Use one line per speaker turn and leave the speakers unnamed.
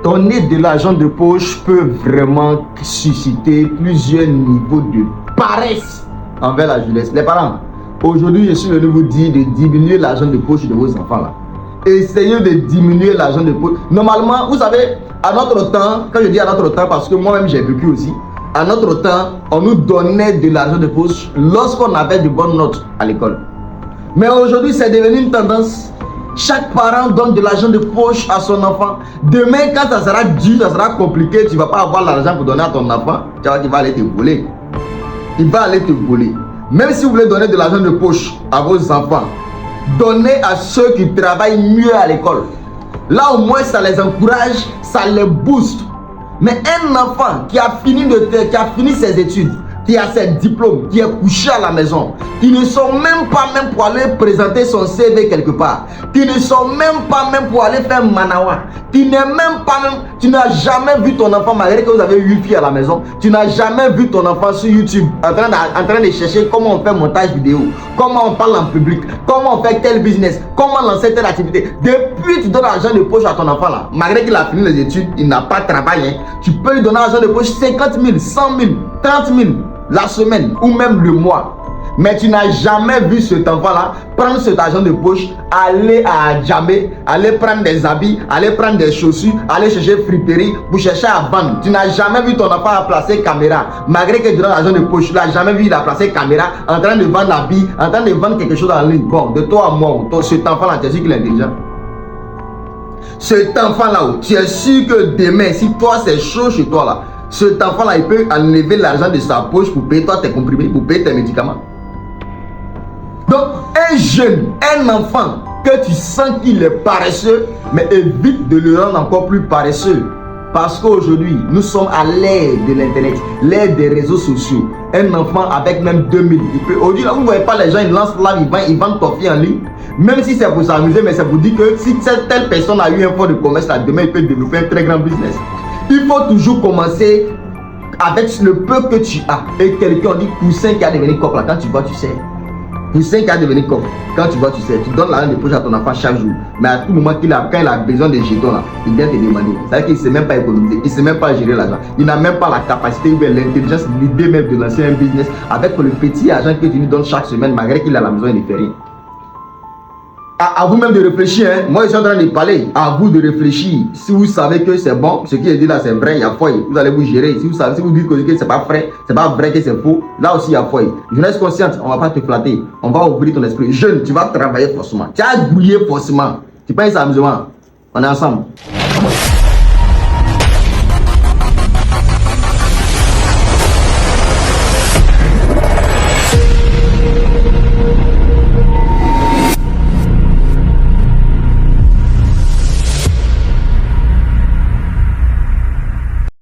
donner de l'argent de poche peut vraiment susciter plusieurs niveaux de paresse envers la jeunesse. Les parents, aujourd'hui, je suis venu vous dire de diminuer l'argent de poche de vos enfants là. Essayez de diminuer l'argent de poche. Normalement, vous savez, à notre temps, quand je dis à notre temps, parce que moi-même j'ai vécu aussi, à notre temps, on nous donnait de l'argent de poche lorsqu'on avait de bonnes notes à l'école. Mais aujourd'hui, c'est devenu une tendance. Chaque parent donne de l'argent de poche à son enfant. Demain, quand ça sera dur, ça sera compliqué, tu ne vas pas avoir l'argent pour donner à ton enfant, il va aller te voler. Il va aller te voler. Même si vous voulez donner de l'argent de poche à vos enfants, donnez à ceux qui travaillent mieux à l'école. Là, au moins, ça les encourage, ça les booste. Mais un enfant qui a fini ses études, qui a ses diplômes, qui est couché à la maison, qui ne sont même pas pour aller présenter son CV quelque part, qui ne sont même pas pour aller faire manawa, tu n'as jamais vu ton enfant, malgré que vous avez 8 filles à la maison, tu n'as jamais vu ton enfant sur YouTube en train de chercher comment on fait montage vidéo, comment on parle en public, comment on fait tel business, comment lancer telle activité. Depuis tu donnes l'argent de poche à ton enfant là, malgré qu'il a fini les études, il n'a pas de travail, hein, tu peux lui donner l'argent de poche 50 000, 100 000, 30 000 la semaine ou même le mois. Mais tu n'as jamais vu cet enfant-là prendre cet argent de poche, aller à Djamé, aller prendre des habits, aller prendre des chaussures, aller chercher friperie pour chercher à vendre. Tu n'as jamais vu ton enfant placer caméra. Malgré que tu donnes l'argent de poche, tu n'as jamais vu il a placé caméra en train de vendre habits, en train de vendre quelque chose en ligne. Bon, de toi à moi, cet enfant-là, tu es sûr qu'il est intelligent. Cet enfant-là, tu es sûr que demain, si toi c'est chaud chez toi là, cet enfant-là, il peut enlever l'argent de sa poche pour payer toi tes comprimés, pour payer tes médicaments. Donc, un jeune, un enfant que tu sens qu'il est paresseux, mais évite de le rendre encore plus paresseux. Parce qu'aujourd'hui, nous sommes à l'ère de l'internet, l'ère des réseaux sociaux. Un enfant avec même 2000, il peut. Aujourd'hui, là, vous ne voyez pas les gens, ils lancent là, ils vendent toffee en ligne. Même si c'est pour s'amuser, mais c'est pour dire que si telle personne a eu un fonds de commerce là, demain, il peut développer un très grand business. Il faut toujours commencer avec le peu que tu as. Et quelqu'un dit Poussin qui a devenu coq là, quand tu vois, tu sais. Poussin qui a devenu coq, quand tu vois, tu sais. Tu donnes l'argent de poche à ton enfant chaque jour. Mais à tout moment, quand il a besoin de jetons là, il vient te demander. C'est-à-dire qu'il ne sait même pas économiser, il ne sait même pas gérer l'argent. Il n'a même pas la capacité ou l'intelligence, l'idée même de lancer un business avec le petit argent que tu lui donnes chaque semaine, malgré qu'il est à la maison, il ne fait rien. À vous-même de réfléchir, hein. Moi je suis en train de parler, à vous de réfléchir. Si vous savez que c'est bon, ce qui est dit là c'est vrai, il y a foyer, vous allez vous gérer. Si vous dites que c'est pas vrai, que c'est faux, là aussi il y a foyer. Jeunesse consciente, on va pas te flatter, on va ouvrir ton esprit. Jeune, tu vas travailler forcément, tu as grouillé forcément, tu penses à amusement, on est ensemble.